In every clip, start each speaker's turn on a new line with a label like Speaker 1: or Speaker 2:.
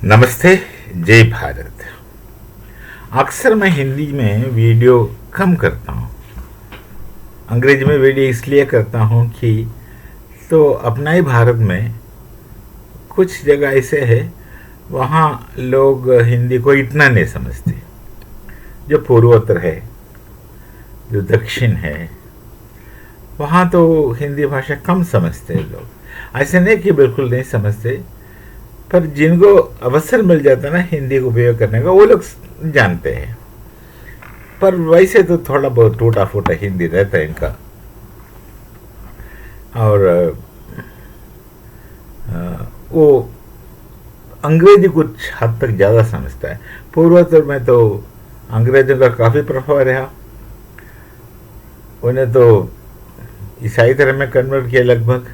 Speaker 1: नमस्ते। जय भारत। अक्सर मैं हिंदी में वीडियो कम करता हूँ। अंग्रेजी में वीडियो इसलिए करता हूँ कि तो अपना ही भारत में कुछ जगह ऐसे है वहाँ लोग हिंदी को इतना नहीं समझते। जो पूर्वोत्तर है, जो दक्षिण है, वहाँ तो हिंदी भाषा कम समझते हैं लोग। ऐसे नहीं कि बिल्कुल नहीं समझते, पर जिनको अवसर मिल जाता है ना हिंदी का उपयोग करने का, वो लोग जानते हैं। पर वैसे तो थोड़ा बहुत टूटा फूटा हिंदी रहता है इनका। और वो अंग्रेजी कुछ हद तक ज़्यादा समझता है। पूर्वोत्तर में तो अंग्रेजों का काफ़ी प्रभाव रहा। उन्हें तो ईसाई धर्म में कन्वर्ट किया लगभग,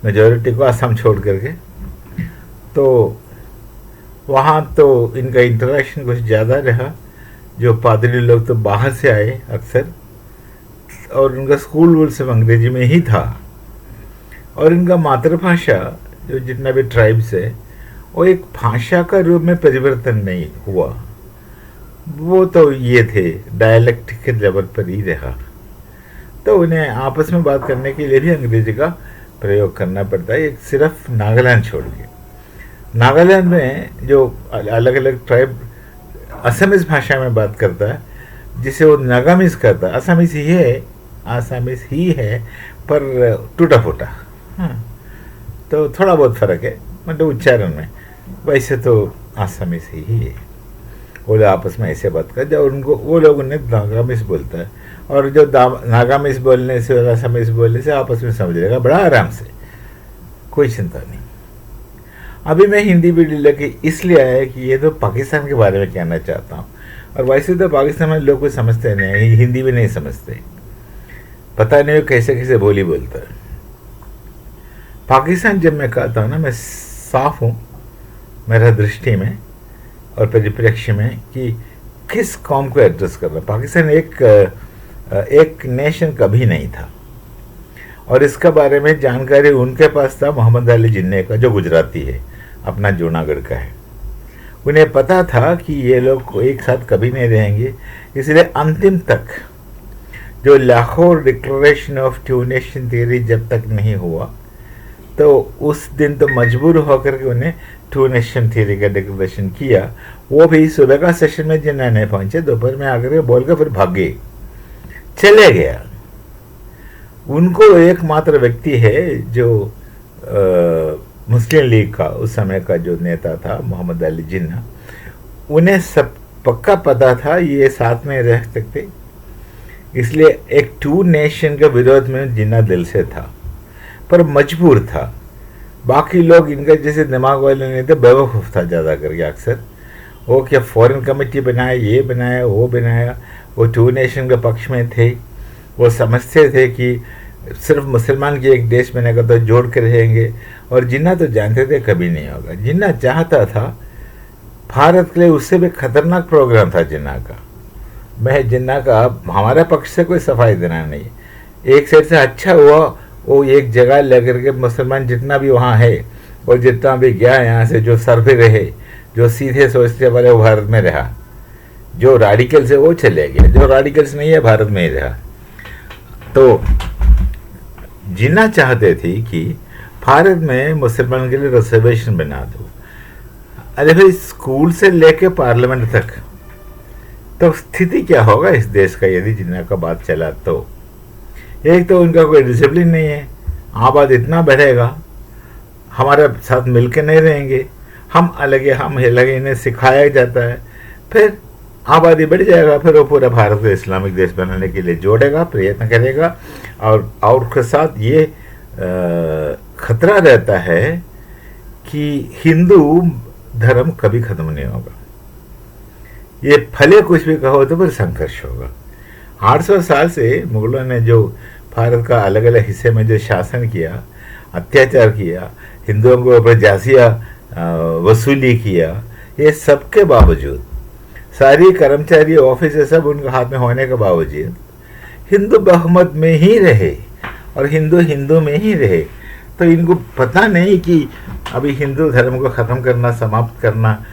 Speaker 1: मेजॉरिटी को असम छोड़ करके। तो वहाँ तो इनका इंटरेक्शन कुछ ज़्यादा रहा। जो पादरी लोग तो बाहर से आए अक्सर, और उनका स्कूल वूल सब अंग्रेजी में ही था। और इनका मातृभाषा जो जितना भी ट्राइब्स है, वो एक भाषा का रूप में परिवर्तन नहीं हुआ। वो तो ये थे डायलेक्ट के लेवल पर ही रहा। तो उन्हें आपस में बात करने के लिए भी अंग्रेजी का प्रयोग करना पड़ता है, एक सिर्फ नागालैंड छोड़ के। नागालैंड में जो अलग अलग ट्राइब असमीज भाषा में बात करता है, जिसे वो नागामीज करता है। आसामीज ही है पर टूटा फूटा। हाँ, तो थोड़ा बहुत फ़र्क है मतलब उच्चारण में। वैसे तो आसामीज ही है। वो लोग आपस में ऐसे बात करते, और उनको वो लोग उन्हें नागामीज बोलता है। और जो नागामीज बोलने से और आसामीज बोलने से आपस में समझ लेगा बड़ा आराम से, कोई चिंता नहीं। अभी मैं हिंदी वीडियो लेके इसलिए आया कि ये तो पाकिस्तान के बारे में कहना चाहता हूँ। और वैसे तो पाकिस्तान में लोग कुछ समझते नहीं, हिंदी भी नहीं समझते। पता नहीं वो कैसे कैसे बोली बोलता है। पाकिस्तान जब मैं कहता हूँ ना, मैं साफ हूँ मेरा दृष्टि में और परिप्रेक्ष्य में कि किस कौम को एड्रेस कर रहा है। पाकिस्तान एक नेशन कभी नहीं था, और इसका बारे में जानकारी उनके पास था मोहम्मद अली जिन्ना का, जो गुजराती है, अपना जूनागढ़ का है। उन्हें पता था कि ये लोग एक साथ कभी नहीं रहेंगे, इसलिए अंतिम तक जो Lahore declaration of two nation theory जब तक नहीं हुआ, तो उस दिन तो मजबूर होकर के उन्हें टू नेशन थियरी का डिक्लेरेशन किया। वो भी सुबह का सेशन में जिन्ना नहीं पहुंचे, दोपहर में आकर के बोल कर फिर भागे चले गया। उनको एकमात्र व्यक्ति है जो मुस्लिम लीग का उस समय का जो नेता था मोहम्मद अली जिन्ना, उन्हें सब पक्का पता था ये साथ में रह सकते, इसलिए एक टू नेशन के विरोध में जिन्ना दिल से था, पर मजबूर था। बाकी लोग इनका जैसे दिमाग वाले नहीं थे, बेवकूफ़ था ज़्यादा करके अक्सर। वो क्या फॉरेन कमेटी बनाया, ये बनाया, वो बनाया, वो टू नेशन के पक्ष में थे। वो समझते थे कि सिर्फ मुसलमान के एक देश बनेगा तो जोड़ के रहेंगे। और जिन्ना तो जानते थे कभी नहीं होगा। जिन्ना चाहता था भारत के लिए, उससे भी खतरनाक प्रोग्राम था जिन्ना का। मैं जिन्ना का हमारे पक्ष से कोई सफाई देना नहीं, एक साइड से अच्छा हुआ वो एक जगह लेकर के मुसलमान जितना भी वहाँ है और जितना भी गया यहाँ से, जो सर्वे रहे, जो सीधे सोचते वाले वो भारत में रहा, जो रेडिकल्स है वो चले गए, जो रेडिकल्स नहीं है भारत में ही रहा। तो जिन्ना चाहते थे कि भारत में मुसलमान के लिए रिजर्वेशन बना दो। अरे भाई, स्कूल से लेके पार्लियामेंट तक तो स्थिति क्या होगा इस देश का यदि जिन्ना का बात चला तो। एक तो उनका कोई डिसिप्लिन नहीं है, आबाद इतना बढ़ेगा, हमारे साथ मिलके नहीं रहेंगे, हम अलग है, हम अलग, इन्हें सिखाया जाता है। फिर आबादी बढ़ जाएगा, फिर वो पूरा भारत को इस्लामिक देश बनाने के लिए जोड़ेगा, प्रयत्न करेगा। और के साथ ये खतरा रहता है कि हिंदू धर्म कभी खत्म नहीं होगा। ये भले कुछ भी कहो तो फिर संघर्ष होगा। 800 साल से मुगलों ने जो भारत का अलग अलग हिस्से में जो शासन किया, अत्याचार किया, हिंदुओं के ऊपर जाजिया वसूली किया, ये सब के बावजूद, सारी कर्मचारी ऑफिस सब उनके हाथ में होने के बावजूद हिंदू बहुमत में ही रहे और हिंदू हिंदू में ही रहे। तो इनको पता नहीं कि अभी हिंदू धर्म को ख़त्म करना, समाप्त करना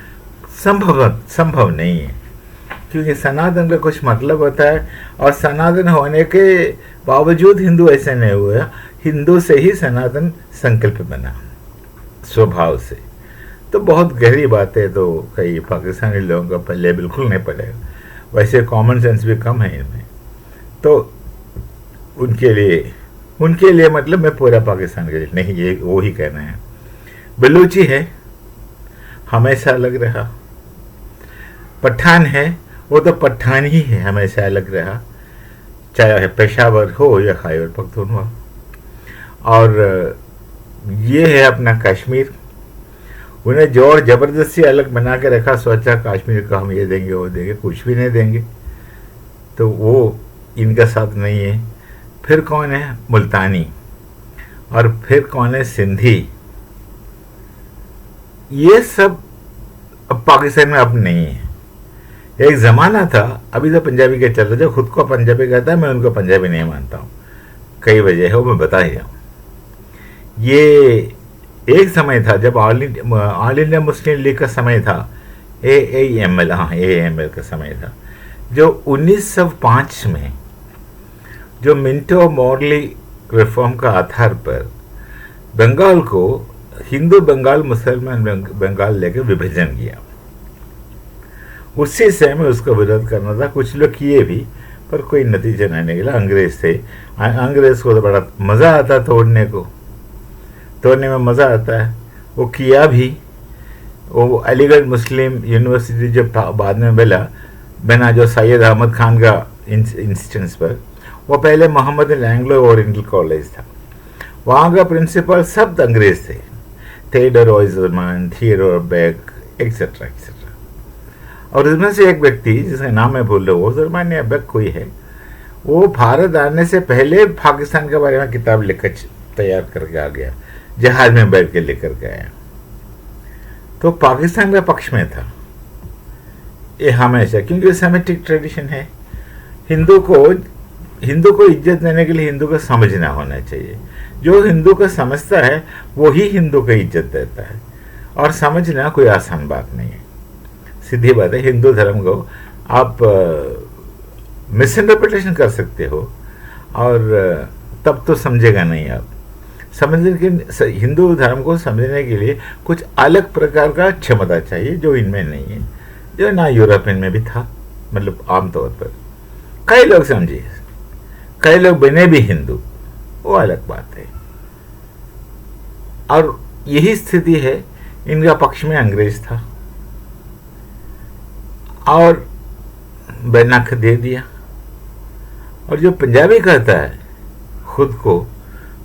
Speaker 1: संभव नहीं है, क्योंकि सनातन का कुछ मतलब होता है, और सनातन होने के बावजूद हिंदू ऐसे नहीं हुआ। हिंदू से ही सनातन संकल्प बना स्वभाव से। तो बहुत गहरी बात है, तो कई पाकिस्तानी लोगों का पल्ले बिल्कुल नहीं पड़ेगा। वैसे कॉमन सेंस भी कम है इनमें, तो उनके लिए मतलब मैं पूरा पाकिस्तान के लिए नहीं, ये वो ही कहना है। बलूची है, हमेशा अलग रहा। पठान है, वो तो पठान ही है, हमेशा अलग रहा, चाहे पेशावर हो या खैबर पख्तूनख्वा। और ये है अपना कश्मीर, उन्हें जोर ज़बरदस्ती अलग बना के रखा, सोचा कश्मीर को हम ये देंगे वो देंगे, कुछ भी नहीं देंगे, तो वो इनका साथ नहीं है। फिर कौन है? मुल्तानी, और फिर कौन है? सिंधी। ये सब अब पाकिस्तान में अब नहीं है। एक ज़माना था, अभी तो पंजाबी के चल रहे, जो खुद को पंजाबी कहता है, मैं उनको पंजाबी नहीं मानता हूँ, कई वजह है, वो मैं बता ही जाऊँ। ये एक समय था जब ऑल इंडिया मुस्लिम लीग का समय था, AAML, हाँ AAML का समय था, जो 1905 में जो मिंटो मॉर्ली रिफॉर्म का आधार पर बंगाल को हिंदू बंगाल, मुसलमान बंगाल लेकर विभाजन किया। उसी समय में उसका विरोध करना था, कुछ लोग किए भी, पर कोई नतीजा नहीं निकला। अंग्रेज थे, अंग्रेज को तो बड़ा मज़ा आता तोड़ने में मज़ा आता है, वो किया भी। वो अलीगढ़ मुस्लिम यूनिवर्सिटी जो बाद में बना जो सैयद अहमद खान का इंस्टेंस पर, वो पहले मोहम्मद एंग्लो ओरिएंटल कॉलेज था, वहाँ का प्रिंसिपल सब अंग्रेज थे, थियोडोर ओइजरमैन, थियोडोर बेक, एक्सेट्रा एक्सेट्रा। और इसमें से एक व्यक्ति जिसका नाम मैं भूल रहा हूँ, ओइजरमैन या बेक कोई है, वो भारत आने से पहले पाकिस्तान के बारे में किताब लिखकर तैयार करके आ गया, जहाज में बैठ के लेकर के आया, तो पाकिस्तान का पक्ष में था ये हमेशा, क्योंकि सेमेटिक ट्रेडिशन है। हिंदू को इज्जत देने के लिए हिंदू को समझना होना चाहिए। जो हिंदू को समझता है वो ही हिंदू को इज्जत देता है, और समझना कोई आसान बात नहीं है, सीधी बात है। हिंदू धर्म को आप मिस इंटरप्रिटेशन कर सकते हो, और तब तो समझेगा नहीं आप। समझने के हिंदू धर्म को समझने के लिए कुछ अलग प्रकार का क्षमता चाहिए, जो इनमें नहीं है, जो ना यूरोपियन में भी था। मतलब आमतौर पर कई लोग समझे, कई लोग बने भी हिंदू, वो अलग बात है। और यही स्थिति है, इनका पक्ष में अंग्रेज था और बैनक दे दिया। और जो पंजाबी कहता है खुद को,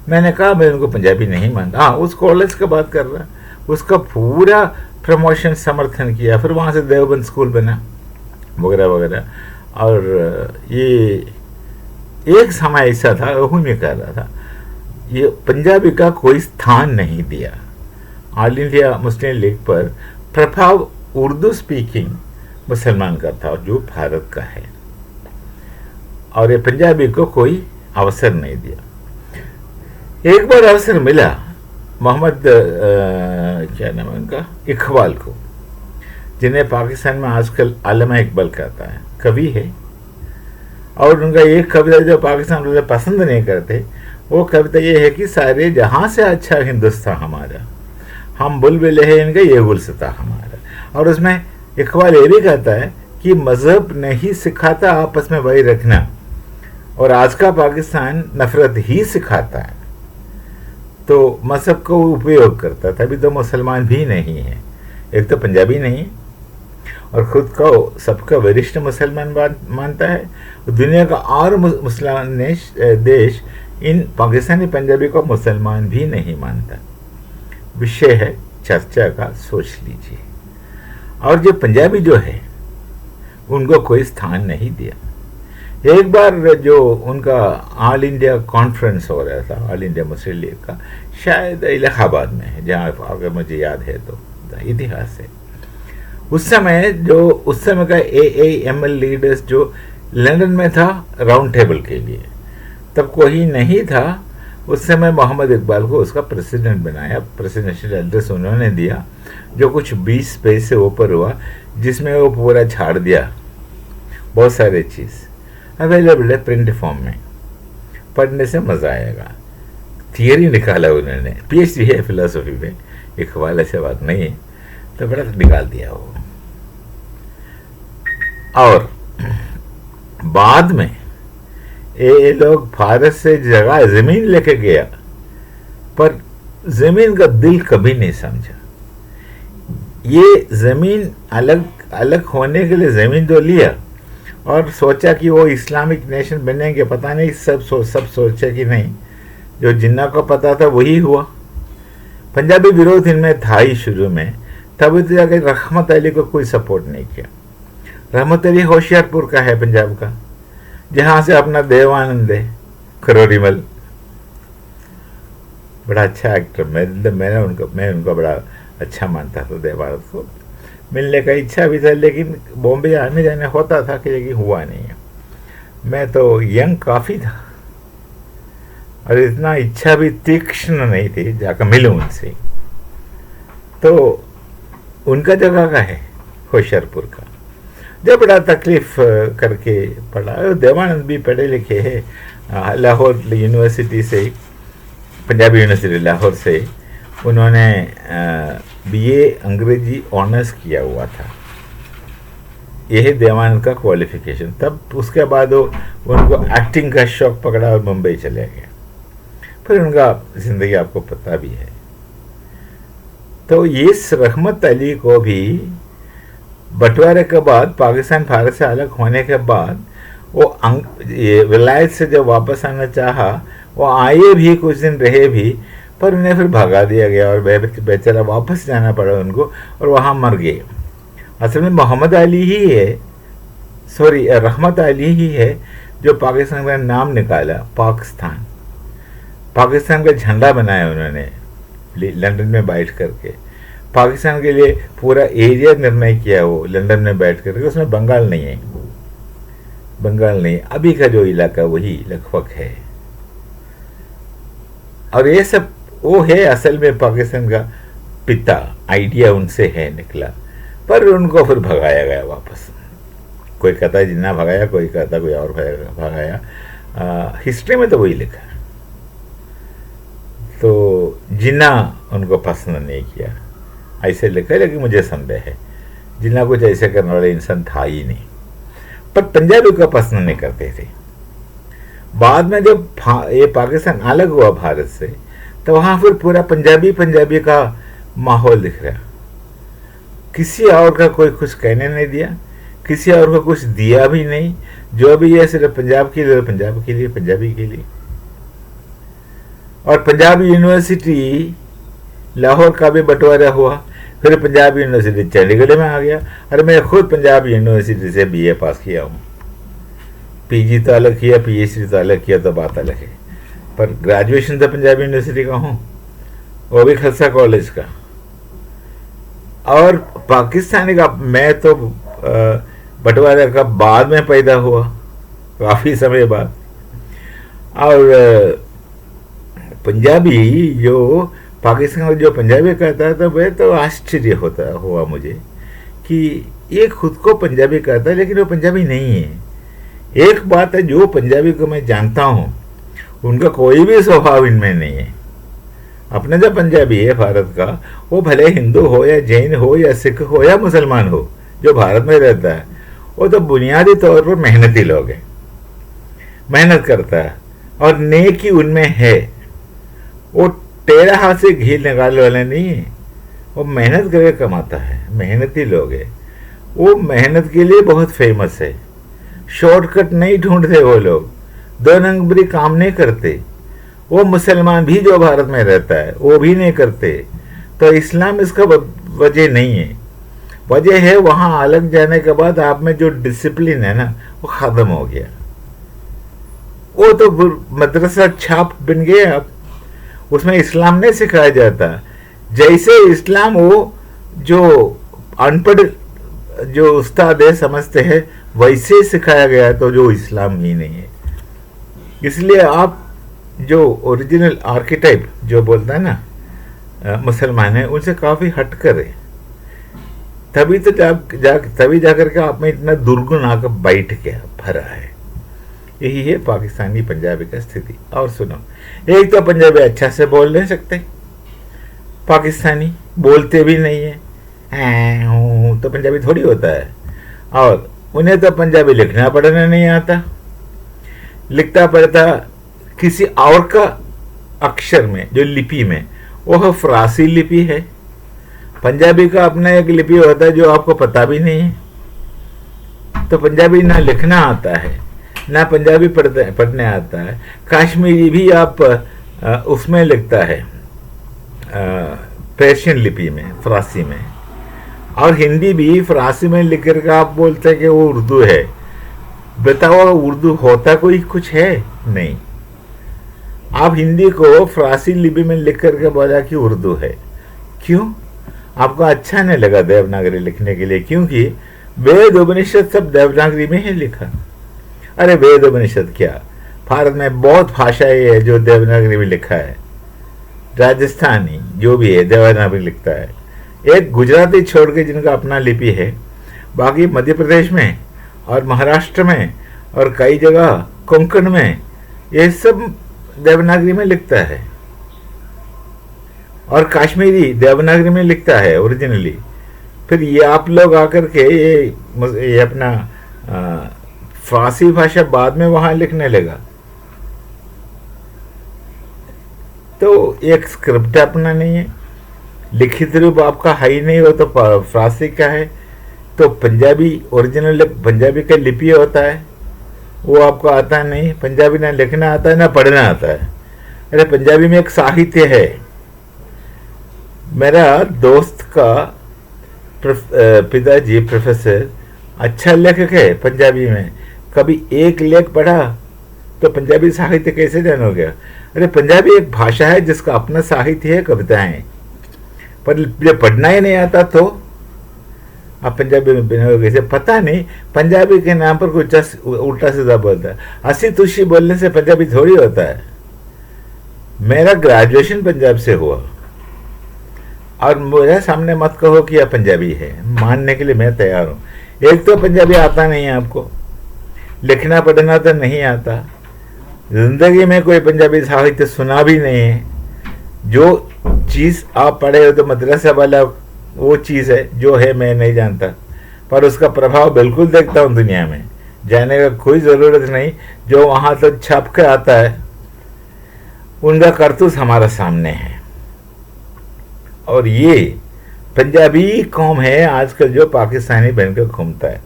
Speaker 1: मैंने कहा मैं उनको पंजाबी नहीं मानता। हाँ, उस कॉलेज का बात कर रहा है, उसका पूरा प्रमोशन समर्थन किया, फिर वहाँ से देवबंद स्कूल बना वगैरह वगैरह। और ये एक समय ऐसा था, वही मैं कह रहा था, ये पंजाबी का कोई स्थान नहीं दिया ऑल इंडिया मुस्लिम लीग पर। प्रभाव उर्दू स्पीकिंग मुसलमान का था, जो भारत का है, और ये पंजाबी को कोई अवसर नहीं दिया। एक बार अवसर मिला मोहम्मद क्या नाम है उनका, इकबाल को, जिन्हें पाकिस्तान में आजकल आलमा इकबाल कहता है, कवि है। और उनका एक कविता जो पाकिस्तान वाले पसंद नहीं करते, वो कविता ये है कि सारे जहाँ से अच्छा हिंदुस्तान हमारा, हम बुलबुल है इनका ये गुलसिता हमारा। और उसमें इकबाल ये भी कहता है कि मज़हब नहीं सिखाता आपस में वही रखना, और आज का पाकिस्तान नफरत ही सिखाता है। तो मज़हब को उपयोग करता, तभी तो मुसलमान भी नहीं है, एक तो पंजाबी नहीं है और ख़ुद को सबका वरिष्ठ मुसलमान मानता है। दुनिया का और मुसलमान देश इन पाकिस्तानी पंजाबी को मुसलमान भी नहीं मानता। विषय है चर्चा का, सोच लीजिए। और जो पंजाबी जो है उनको कोई स्थान नहीं दिया। एक बार जो उनका ऑल इंडिया कॉन्फ्रेंस हो रहा था, ऑल इंडिया मुस्लिम लीग का, शायद इलाहाबाद में है, जहाँ अगर मुझे याद है तो इतिहास है। उस समय का AAML लीडर्स जो लंदन में था राउंड टेबल के लिए, तब कोई नहीं था उस समय मोहम्मद इकबाल को उसका प्रेसिडेंट बनाया, प्रेसिडेंशियल एड्रेस उन्होंने दिया जो कुछ 20 पेज से ऊपर हुआ, जिसमें वो पूरा झाड़ दिया, बहुत सारे चीज़ अवेलेबल है प्रिंट फॉर्म में, पढ़ने से मज़ा आएगा। थियरी निकाला उन्होंने, पीएचडी है फिलोसफी में, इकबाल ऐसे बात नहीं है, तो बड़ा निकाल दिया वो। और बाद में ये लोग भारत से जगह जमीन लेके गया, पर जमीन का दिल कभी नहीं समझा। ये जमीन अलग अलग होने के लिए जमीन तो लिया और सोचा कि वो इस्लामिक नेशन बनेंगे, पता नहीं सब सोचे कि नहीं, जो जिन्ना को पता था वही हुआ। पंजाबी विरोध इनमें था ही शुरू में, तब तो जाकर रहमत अली को कोई सपोर्ट नहीं किया। रहमत अली होशियारपुर का है, पंजाब का, जहाँ से अपना देवानंद है, खरोरीमल, बड़ा अच्छा एक्टर। मैं उनको बड़ा अच्छा मानता था। देवानंद को मिलने का इच्छा भी था, लेकिन बॉम्बे आने जाने होता था कि, लेकिन हुआ नहीं है। मैं तो यंग काफ़ी था और इतना इच्छा भी तीक्ष्ण नहीं थी जाकर मिलूं उनसे। तो उनका जगह का है होशियारपुर का, जब बड़ा तकलीफ करके पढ़ा। देवानंद भी पढ़े लिखे हैं, लाहौर यूनिवर्सिटी से, पंजाबी यूनिवर्सिटी लाहौर से उन्होंने बीए अंग्रेजी ऑनर्स किया हुआ था। यही देवानंद का क्वालिफिकेशन। तब उसके बाद उनको एक्टिंग का शौक पकड़ा और मुंबई चले गए। फिर उनका जिंदगी आपको पता भी है। तो ये रहमत अली को भी बंटवारे के बाद, पाकिस्तान भारत से अलग होने के बाद, वो विलायत से जब वापस आना चाहा, वो आए भी, कुछ दिन रहे भी, पर उन्हें फिर भगा दिया गया और बेचारा वापस जाना पड़ा उनको और वहाँ मर गए। असल में मोहम्मद अली ही है, सॉरी रहमत अली ही है जो पाकिस्तान का नाम निकाला। पाकिस्तान का झंडा बनाया उन्होंने लंदन में बैठ करके। पाकिस्तान के लिए पूरा एरिया निर्णय किया वो लंदन में बैठ करके। उसमें बंगाल नहीं है, बंगाल नहीं, अभी का जो इलाका वही लगभग है। और ये सब वो है असल में पाकिस्तान का पिता, आइडिया उनसे है निकला, पर उनको फिर भगाया गया वापस। कोई कहता है जिन्ना भगाया, कोई कहता कोई और भगाया। हिस्ट्री में तो वही लिखा है। तो जिन्ना उनको पसंद नहीं किया, ऐसे लिखा है, लेकिन मुझे संदेह है जिन्ना कुछ ऐसे करने वाला इंसान था ही नहीं। पर पंजाबी को पसंद नहीं करते थे। बाद में जब ये पाकिस्तान अलग हुआ भारत से, तो वहाँ फिर पूरा पंजाबी का माहौल दिख रहा। किसी और का कोई कुछ कहने नहीं दिया, किसी और को कुछ दिया भी नहीं। जो भी है सिर्फ पंजाब के लिए, पंजाब के लिए, पंजाबी के लिए। और पंजाबी यूनिवर्सिटी लाहौर का भी बंटवारा हुआ, फिर पंजाबी यूनिवर्सिटी चंडीगढ़ में आ गया। और मैं खुद पंजाबी यूनिवर्सिटी से बीए पास किया हूँ। पीजी तो अलग किया, पीएचडी तो अलग किया, तो बात अलग है, पर ग्रेजुएशन तो पंजाबी यूनिवर्सिटी का हूँ, वो भी खालसा कॉलेज का। और पाकिस्तानी का मैं तो बंटवारे का बाद में पैदा हुआ, काफ़ी समय बाद। और पंजाबी जो पाकिस्तान जो पंजाबी कहता है, तो वह तो आश्चर्य हुआ मुझे कि ये खुद को पंजाबी कहता है, लेकिन वो पंजाबी नहीं है। एक बात है, जो पंजाबी को मैं जानता हूँ उनका कोई भी स्वभाव इनमें नहीं है। अपना जो पंजाबी है भारत का, वो भले हिंदू हो या जैन हो या सिख हो या मुसलमान हो, जो भारत में रहता है, वो तो बुनियादी तौर पर मेहनती लोग हैं, मेहनत करता है और नेकी उनमें है। वो टेढ़ा हाथ से घी निकालने वाले नहीं है, वो मेहनत करके कमाता है, मेहनती लोग है। वो मेहनत के लिए बहुत फेमस है। शॉर्टकट नहीं ढूंढते वो लोग, दो नंबरी काम नहीं करते। वो मुसलमान भी जो भारत में रहता है वो भी नहीं करते। तो इस्लाम इसका वजह नहीं है। वजह है वहाँ अलग जाने के बाद आप में जो डिसिप्लिन है ना, वो ख़त्म हो गया। वो तो मदरसा छाप बन गया। अब उसमें इस्लाम नहीं सिखाया जाता। जैसे इस्लाम वो जो अनपढ़ जो उस्ताद है समझते हैं, वैसे सिखाया गया, तो जो इस्लाम ही नहीं है। इसलिए आप जो ओरिजिनल आर्किटाइप जो बोलता है ना मुसलमान है, उनसे काफ़ी हटकर है। तभी तो तभी जाकर के आप में इतना दुर्गुण आकर बैठ गया भरा है। यही है पाकिस्तानी पंजाबी का स्थिति। और सुनो, एक तो पंजाबी अच्छा से बोल नहीं सकते, पाकिस्तानी बोलते भी नहीं है, तो पंजाबी थोड़ी होता है। और उन्हें तो पंजाबी लिखना पढ़ना नहीं आता, लिखता पढ़ता किसी और का अक्षर में, जो लिपि में, वह फ़ारसी लिपि है। पंजाबी का अपना एक लिपि होता है जो आपको पता भी नहीं है। तो पंजाबी ना लिखना आता है, ना पंजाबी पढ़ने आता है। कश्मीरी भी आप उसमें लिखता है पर्शियन लिपि में, फ़ारसी में। और हिंदी भी फ़ारसी में लिख कर आप बोलते हैं कि वो उर्दू है। बताओ, उर्दू होता कोई कुछ है? नहीं। आप हिंदी को फ़ारसी लिपि में लिख करके बोला कि उर्दू है। क्यों? आपको अच्छा नहीं लगा देवनागरी लिखने के लिए? क्योंकि वेद उपनिषद सब देवनागरी में ही लिखा। अरे वेद उपनिषद क्या, भारत में बहुत भाषाएं है जो देवनागरी में लिखा है। राजस्थानी जो भी है देवनागरी लिखता है। एक गुजराती छोड़ के जिनका अपना लिपि है, बाकी मध्य प्रदेश में और महाराष्ट्र में और कई जगह कोंकण में ये सब देवनागरी में लिखता है। और कश्मीरी देवनागरी में लिखता है ओरिजिनली। फिर ये आप लोग आकर के ये अपना फ़ारसी भाषा बाद में वहाँ लिखने लगा। तो एक स्क्रिप्ट अपना नहीं है, लिखित रूप आपका है ही नहीं, हो तो फ़ारसी का है। तो पंजाबी ओरिजिनल पंजाबी का लिपि होता है, वो आपको आता नहीं। पंजाबी ना लिखना आता है ना पढ़ना आता है। अरे पंजाबी में एक साहित्य है। मेरा दोस्त का पिताजी प्रोफेसर अच्छा लेखक है पंजाबी में। कभी एक लेख पढ़ा तो पंजाबी साहित्य कैसे जानोगे? अरे पंजाबी एक भाषा है जिसका अपना साहित्य है, कविताएं। पर जब पढ़ना ही नहीं आता तो आप पंजाबी में कैसे? पता नहीं, पंजाबी के नाम पर कुछ उल्टा सीधा बोलता है। हंसी तुशी बोलने से पंजाबी थोड़ी होता है। मेरा ग्रेजुएशन पंजाब से हुआ और मुझे सामने मत कहो कि यह पंजाबी है, मानने के लिए मैं तैयार हूँ। एक तो पंजाबी आता नहीं है आपको, लिखना पढ़ना तो नहीं आता, जिंदगी में कोई पंजाबी साहित्य सुना भी नहीं है। जो चीज़ आप पढ़े हो तो मदरसा वाला वो चीज़ है जो है मैं नहीं जानता, पर उसका प्रभाव बिल्कुल देखता हूँ दुनिया में। जाने का कोई ज़रूरत नहीं, जो वहाँ तो छप के आता है उनका करतूत हमारा सामने है। और ये पंजाबी कौम है आजकल जो पाकिस्तानी बनकर घूमता है।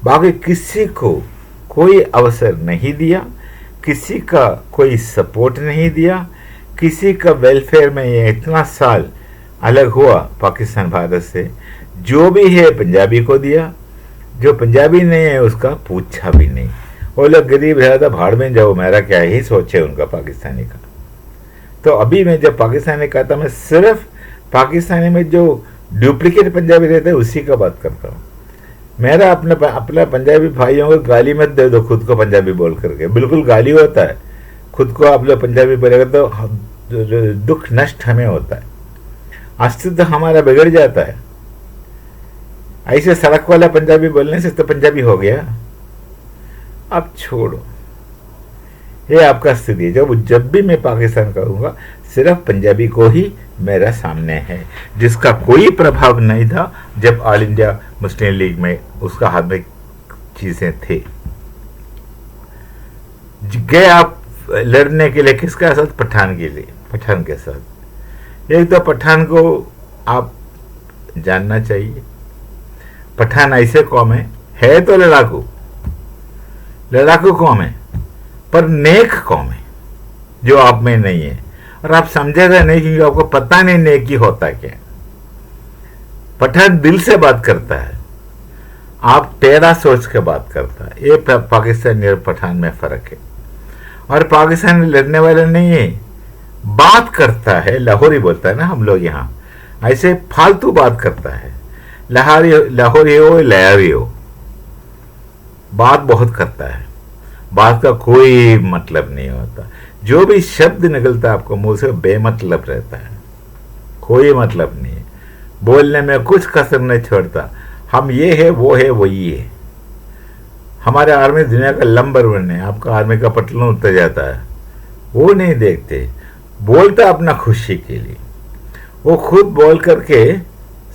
Speaker 1: बाकी किसी को कोई अवसर नहीं दिया, किसी का कोई सपोर्ट नहीं दिया, किसी का वेलफेयर में ये इतना साल अलग हुआ पाकिस्तान भारत से। जो भी है पंजाबी को दिया, जो पंजाबी नहीं है उसका पूछा भी नहीं। वो लोग गरीब ज़्यादा भाड़ में जाओ, मेरा क्या ही सोच है उनका पाकिस्तानी का। तो अभी मैं जब पाकिस्तानी कहता, मैं सिर्फ पाकिस्तानी में जो डुप्लीकेट पंजाबी रहते हैं उसी का बात करता हूँ। मेरा अपना पंजाबी भाइयों को गाली मत दे दो खुद को पंजाबी बोल करके, बिल्कुल गाली होता है। खुद को आप लोग पंजाबी बोलेगा तो दुख नष्ट हमें होता है, अस्तित्व हमारा बिगड़ जाता है। ऐसे सड़क वाला पंजाबी बोलने से तो पंजाबी हो गया। अब छोड़ो, ये आपका स्थिति है। जब भी मैं पाकिस्तान कहूँगा सिर्फ पंजाबी को ही मेरा सामने है, जिसका कोई प्रभाव नहीं था जब ऑल इंडिया मुस्लिम लीग में उसका हाथ में चीज़ें थे। गए आप लड़ने के लिए किसके साथ? पठान के लिए, पठान के साथ। एक तो पठान को आप जानना चाहिए, पठान ऐसे कौम है तो लड़ाकू, लड़ाकू कौम है पर नेक कौम है जो आप में नहीं है। और आप समझेगा नहीं क्योंकि आपको पता नहीं नेकी होता क्या। पठान दिल से बात करता है, आप टेढ़ा सोच के बात करता है। ये पाकिस्तानी और पठान में फर्क है। और पाकिस्तान लड़ने वाला नहीं है, बात करता है, लाहौरी बोलता है ना हम लोग यहाँ, ऐसे फालतू बात करता है। लाहौरी हो लहरी हो, बात बहुत करता है, बात का कोई मतलब नहीं होता। जो भी शब्द निकलता है आपको मुंह से बेमतलब रहता है, कोई मतलब नहीं है, बोलने में कुछ कसर नहीं छोड़ता। हम ये है वो है वही है। हमारे आर्मी दुनिया का नंबर 1 है, आपका आर्मी का पटलून उतर जाता है, वो नहीं देखते, बोलता अपना खुशी के लिए, वो खुद बोल करके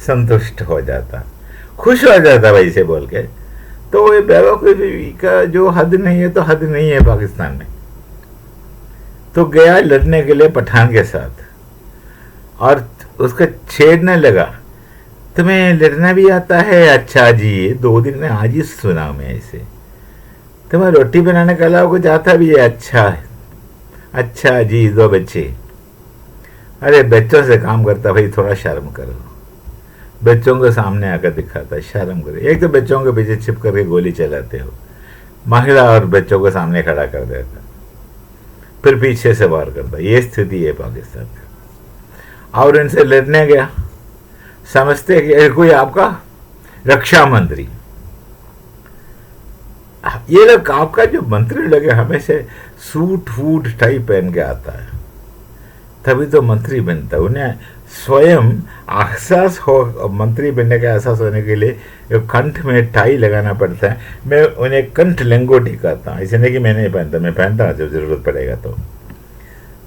Speaker 1: संतुष्ट हो जाता, खुश हो जाता वैसे बोल के। तो ये बेवकूफ़ी का जो हद नहीं है तो हद नहीं है पाकिस्तान में। तो गया लड़ने के लिए पठान के साथ और उसका छेड़ने लगा, तुम्हें लड़ना भी आता है? अच्छा जी, 2 दिन में आज ही सुना मैं इसे। तुम्हें रोटी बनाने का अलावा कुछ आता भी है? अच्छा जी, 2 बच्चे। अरे बच्चों से काम करता भाई, थोड़ा शर्म करो। बच्चों के सामने आकर दिखाता, शर्म करो। एक तो बच्चों के पीछे छिप करके गोली चलाते हो, महिला और बच्चों के सामने खड़ा कर देता, फिर पीछे से वार करता। ये स्थिति है पाकिस्तान की। और इनसे लड़ने गया, समझते कि कोई आपका रक्षा मंत्री, ये लोग आपका जो मंत्री लगे हमेशा सूट फूट टाई पहन के आता है, तभी तो मंत्री बनता है। उन्हें स्वयं एहसास हो, मंत्री बनने का एहसास होने के लिए कंठ में टाई लगाना पड़ता है। मैं उन्हें कंठ लंगोटी कहता हूँ, ऐसे नहीं कि मैं नहीं पहनता, मैं पहनता हूँ जब जरूरत पड़ेगा तो,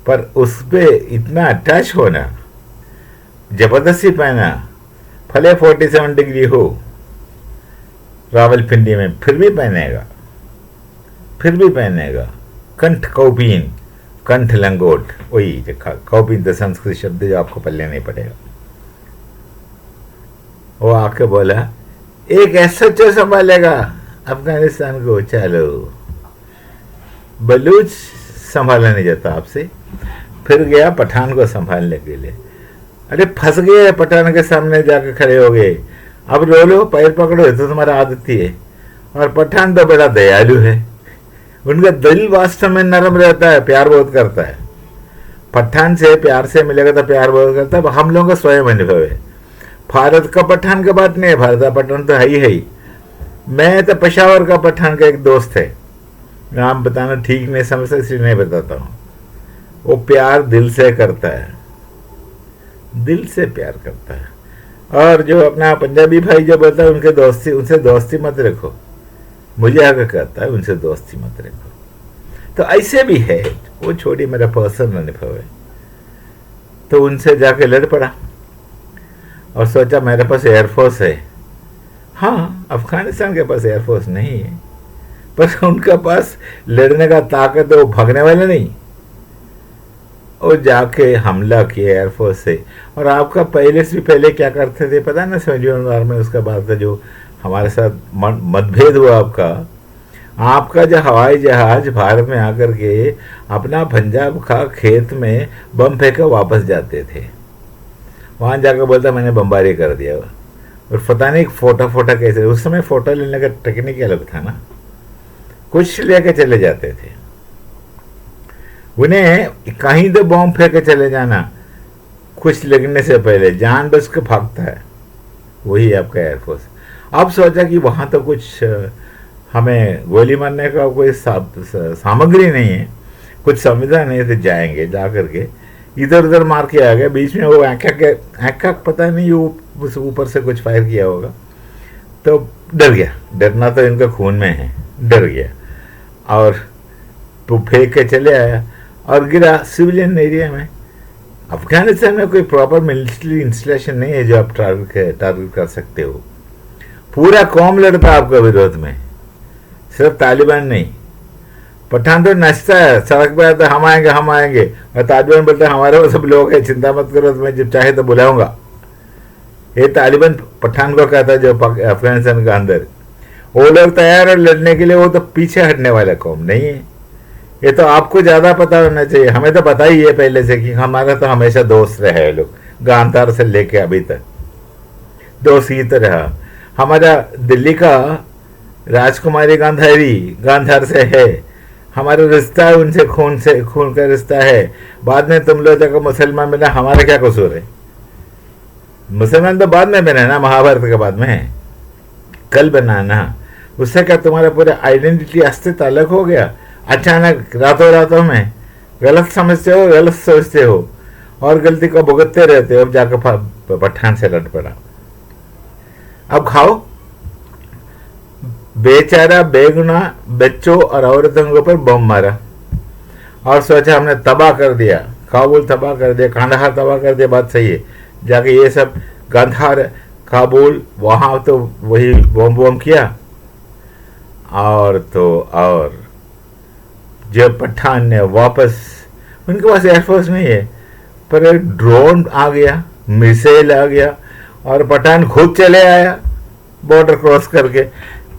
Speaker 1: पर उस पर इतना अटैच होना, जबरदस्ती पहना, भले 47 डिग्री हो रावलपिंडी में, फिर भी पहनेगा। कंठ कौपीन, कंठ लंगोट, वही कौपीन तो संस्कृत शब्द जो आपको पल्ले नहीं पड़ेगा। वो आके बोला, एक ऐसा जो संभालेगा अफगानिस्तान को? चलो, बलूच संभाला नहीं जाता आपसे। फिर गया पठान को संभालने के लिए। अरे फंस गए, पठान के सामने जाकर खड़े हो गए। अब रो लो, पैर पकड़ो, तो तुम्हारा आदत ही है। और पठान तो बड़ा दयालु है, उनका दिल वास्तव में नरम रहता है, प्यार बहुत करता है। पठान से प्यार से मिलेगा तो प्यार बहुत करता है। हम लोगों का स्वयं अनुभव है। भारत का पठान का बात नहीं है, भारत का पठान तो है ही। मैं तो पेशावर का पठान का एक दोस्त है, नाम बताना ठीक नहीं समझता इसलिए नहीं बताता हूँ। वो प्यार दिल से करता है, दिल से प्यार करता है। और जो अपना पंजाबी भाई जो बोलता है उनसे दोस्ती मत रखो, मुझे आगे कहता है उनसे दोस्ती मत रखो। तो ऐसे भी है, वो छोड़ी, मेरा पर्सनल अनुभव है। तो उनसे जाके लड़ पड़ा और सोचा मेरे पास एयरफोर्स है। हाँ, अफगानिस्तान के पास एयरफोर्स नहीं है, पर उनके पास लड़ने का ताकत है, वो भागने वाले नहीं। और जाके हमला किया एयरफोर्स से। और आपका पायलट्स भी पहले क्या करते थे पता है ना, 71 वार में उसका बाद का जो हमारे साथ मतभेद हुआ आपका जो हवाई जहाज भारत में आकर के अपना पंजाब का खेत में बम फेंक वापस जाते थे, वहाँ जाकर बोलता मैंने बमबारी कर दिया। और पता नहीं फोटा कैसे, उस समय फोटो लेने का टेक्निक अलग था ना, कुछ लेके चले जाते थे। उन्हें कहीं तो बम फेंक के चले जाना, कुछ लगने से पहले जान बच के भागता है, वही आपका एयरफोर्स। अब सोचा कि वहाँ तो कुछ हमें गोली मारने का कोई सामग्री नहीं है, कुछ सुविधा नहीं, तो जाएंगे, जा करके इधर उधर मार के आ गए। बीच में वो आँखा पता नहीं वो ऊपर से कुछ फायर किया होगा, तो डर गया। डरना तो इनका खून में है, डर गया और तो फेंक के चले आया और गिरा सिविलियन एरिया में। अफगानिस्तान में कोई प्रॉपर मिलिट्री इंस्टॉलेशन नहीं है जो आप टारगेट कर सकते हो। पूरा कौम लड़ता है आपका विरोध में, सिर्फ तालिबान नहीं। पठान तो नचता है, सड़क पे आता हम आएंगे, और तालिबान बोलता है हमारे वो सब लोग हैं, चिंता मत करो, तो मैं जब चाहे तो बुलाऊंगा। ये तालिबान पठान को कहता है जो अफगानिस्तान के अंदर। वो लोग तैयार है लड़ने के लिए, वो तो पीछे हटने वाला कौम नहीं है। ये तो आपको ज़्यादा पता होना चाहिए, हमें तो पता ही है पहले से कि हमारा तो हमेशा दोस्त रहे लोग, गांधार से लेके अभी तक दोस्त ही तो रहा। हमारा दिल्ली का राजकुमारी गांधार से है, हमारा रिश्ता है उनसे, खून का रिश्ता है। बाद में तुम लोग जगह मुसलमान बना, हमारा क्या कसूर है? मुसलमान तो बाद में बने ना, महाभारत के बाद में, कल बनाना। उससे क्या तुम्हारा पूरा आइडेंटिटी अस्तित्व अलग हो गया अचानक रातों में? गलत समझते हो, गलत सोचते हो और गलती को भुगतते रहते हो। अब जाकर पठान से लड़ पड़ा। अब खाओ। बेचारा बेगुना बच्चों और औरतों के ऊपर बम मारा और सोचा हमने तबाह कर दिया, काबुल तबाह कर दिया, कांधार तबाह कर दिया। बात सही है। जाके ये सब गांधार, काबुल, वहाँ तो वही बम बम किया। और तो और जब पठान ने वापस, उनके पास एयरफोर्स नहीं है, पर एक ड्रोन आ गया, मिसाइल आ गया और पठान खुद चले आया बॉर्डर क्रॉस करके।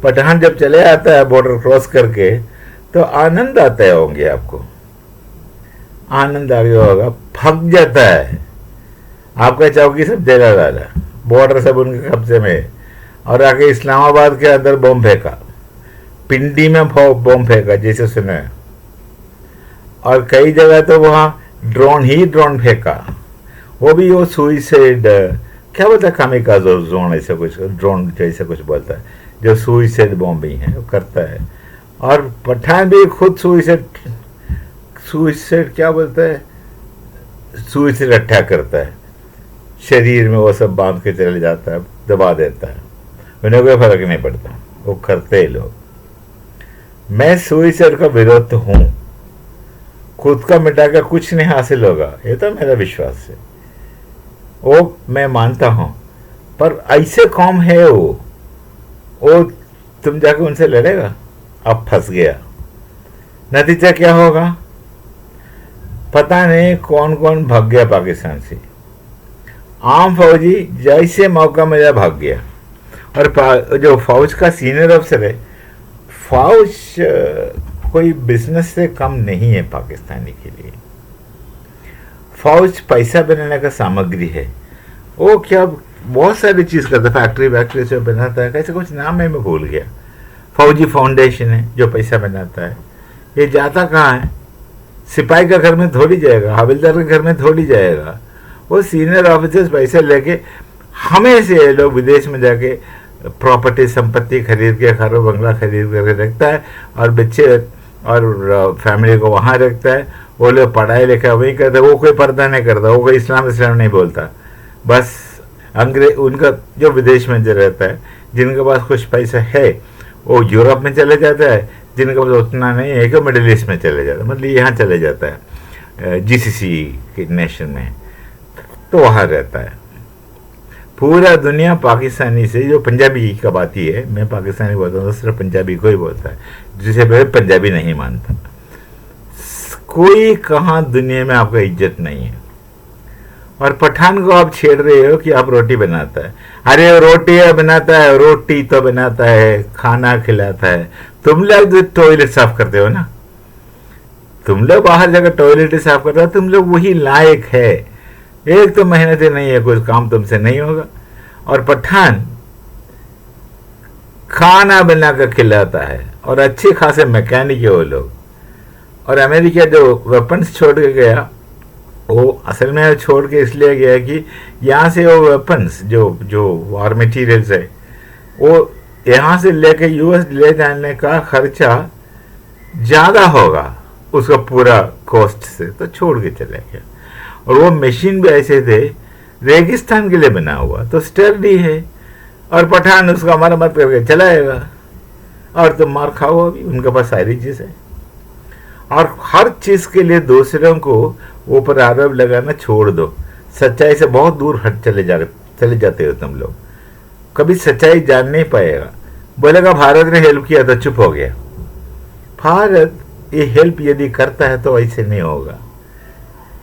Speaker 1: पठान जब चले आता है बॉर्डर क्रॉस करके तो आनंद आता होंगे आपको, आनंद आ गया होगा। फक जाता है आपका चौकी सब जला डाला, बॉर्डर सब उनके कब्जे में, और आके इस्लामाबाद के अंदर बम फेंका, पिंडी में बम फेंका जैसे सुना है। और कई जगह तो वहाँ ड्रोन ही ड्रोन फेंका, वो भी वो सुइसाइड, क्या बोलता है, कामिकाज़े ड्रोन ऐसा कुछ, ड्रोन जैसा कुछ बोलता है, जो सुइसाइड बॉम्बिंग है वो करता है। और पठान भी खुद सुइसाइड क्या बोलता है, सुइसाइड अटैक करता है, शरीर में वो सब बांध के चले जाता है, दबा देता है, उन्हें कोई फर्क नहीं पड़ता, वो करते हैं लोग। मैं सुइसाइड का विरोध तो हूँ, खुद का मिटाकर कुछ नहीं हासिल होगा, ये तो मेरा विश्वास है, वो मैं मानता हूँ। पर ऐसे कौम है वो तुम जाके उनसे लड़ेगा, अब फंस गया। नतीजा क्या होगा पता नहीं, कौन कौन भाग गया पाकिस्तान से। आम फौजी जैसे मौका मिला भाग गया। और जो फौज का सीनियर अफसर है, फौज कोई बिजनेस से कम नहीं है पाकिस्तानी के लिए। फौज पैसा बनाने का सामग्री है, वो क्या बहुत सारी चीज़ करता है, फैक्ट्री वैक्ट्री से बनाता है, कैसे कुछ नाम है मैं भूल गया। फौजी फाउंडेशन है जो पैसा बनाता है। ये जाता कहाँ है, सिपाही का घर में थोड़ी जाएगा, हवलदार के घर में थोड़ी जाएगा। वो सीनियर ऑफिसर्स पैसे लेके हमें से लोग विदेश में जाके प्रॉपर्टी संपत्ति खरीद के, घर बंगला खरीद करके रखता है और बच्चे और फैमिली को वहाँ रखता है। वो लोग पढ़ाई लिखाई वही करते, वो कोई पर्दा नहीं करता, वो कोई इस्लाम नहीं बोलता। बस अंग्रेज उनका जो विदेश में जो रहता है, जिनके पास कुछ पैसा है वो यूरोप में चले जाता है, जिनके पास उतना नहीं है कि मिडिल ईस्ट में चले जाता है, मतलब यहाँ चले जाता है जीसीसी के नेशन में, तो वहाँ रहता है। पूरा दुनिया पाकिस्तानी से, जो पंजाबी का बात ही है, मैं पाकिस्तानी बोलता हूँ, सिर्फ पंजाबी को ही बोलता है, जिसे मैं पंजाबी नहीं मानता। कोई कहाँ दुनिया में आपका इज्जत नहीं है। और पठान को आप छेड़ रहे हो कि आप रोटी बनाता है। अरे रोटी बनाता है, रोटी तो बनाता है, खाना खिलाता है। तुम लोग तो टॉयलेट साफ करते हो ना, तुम लोग बाहर जाकर टॉयलेट साफ करते हो, तुम लोग वही लायक है। एक तो मेहनत ही नहीं है, कुछ काम तुमसे नहीं होगा। और पठान खाना बनाकर खिलाता है और अच्छे खासे मैकेनिक है वो लोग। और अमेरिका जो वेपन्स छोड़ के गया, वो असल में छोड़ के इसलिए गया कि यहाँ से वो वेपन्स जो वार मटीरियल्स है, वो यहाँ से लेके यूएस ले जाने का खर्चा ज़्यादा होगा उसका पूरा कॉस्ट से, तो छोड़ के चले गया। और वो मशीन भी ऐसे थे, रेगिस्तान के लिए बना हुआ, तो स्टर्डी है। और पठान उसका मरम्मत करके चलाएगा और तुम मार खाओ। अभी उनके पास सारी चीज़ है। और हर चीज़ के लिए दूसरों को ऊपर आरोप लगाना छोड़ दो। सच्चाई से बहुत दूर हट चले जाते हो तुम लोग। कभी सच्चाई जान नहीं पाएगा। बोलेगा भारत ने हेल्प किया तो चुप हो गया। भारत ये हेल्प यदि करता है तो ऐसे नहीं होगा।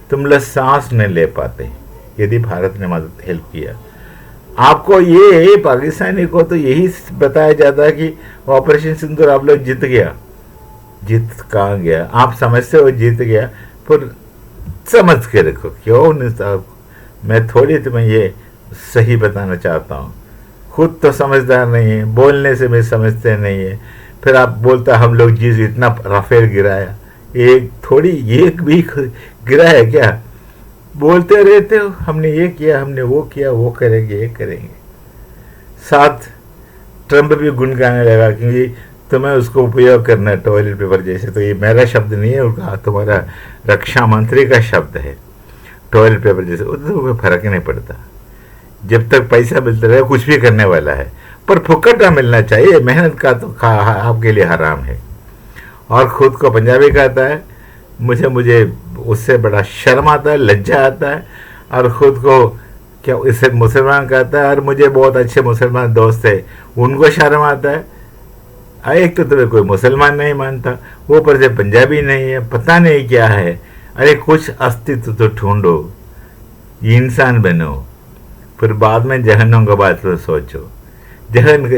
Speaker 1: तुम लोग सांस नहीं ले पाते यदि भारत ने मदद हेल्प किया। आपको ये पाकिस्तानी को तो यही बताया जाता है कि ऑपरेशन सिंदूर आप लोग जीत गया। जीत कहाँ गया? आप समझते हो जीत गया, पर समझ के रखो। क्यों नहीं साहब, मैं थोड़ी तुम्हें ये सही बताना चाहता हूँ। खुद तो समझदार नहीं है, बोलने से भी समझते नहीं है। फिर आप बोलता हम लोग जीत, इतना राफेल गिराया, एक भी गिरा है क्या? बोलते रहते हो हमने ये किया, हमने वो किया, वो करेंगे, ये करेंगे। साथ ट्रम्प भी गुनगाने लगा क्योंकि तुम्हें उसको उपयोग करना है टॉयलेट पेपर जैसे। तो ये मेरा शब्द नहीं है, उनका तुम्हारा रक्षा मंत्री का शब्द है। टॉयलेट पेपर जैसे उससे कोई फर्क ही नहीं पड़ता, जब तक पैसा मिलता रहे कुछ भी करने वाला है, पर फुकट ना मिलना चाहिए। मेहनत का तो आपके लिए हराम है। और खुद को पंजाबी कहता है, मुझे उससे बड़ा शर्म आता है, लज्जा आता है। और खुद को क्या इससे मुसलमान कहता है, और मुझे बहुत अच्छे मुसलमान दोस्त है, उनको शर्म आता है। एक तो तुम्हें कोई मुसलमान नहीं मानता, वो पर से पंजाबी नहीं है, पता नहीं क्या है। अरे कुछ अस्तित्व तो ढूंढो, इंसान बनो, फिर बाद में जहन्नम का बात तो सोचो। जहन्नम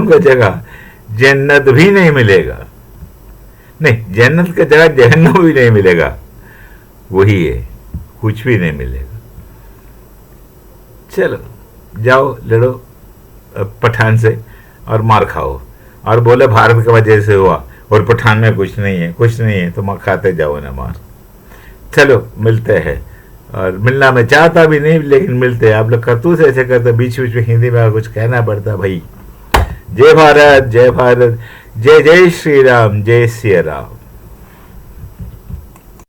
Speaker 1: का जगह जन्नत भी नहीं मिलेगा, नहीं जन्नत का जगह जहन्नम भी नहीं मिलेगा, वही है, कुछ भी नहीं मिलेगा। चलो जाओ लड़ो पठान से और मार खाओ, और बोले भारत की वजह से हुआ और पठान में कुछ नहीं है तो खाते जाओ ना मार। चलो मिलते हैं, और मिलना मैं चाहता भी नहीं लेकिन मिलते हैं। आप लोग करतूत ऐसे करते, बीच बीच में हिंदी में कुछ कहना पड़ता भाई। जय भारत, जय भारत, जय जय श्री राम, जय सिया राम।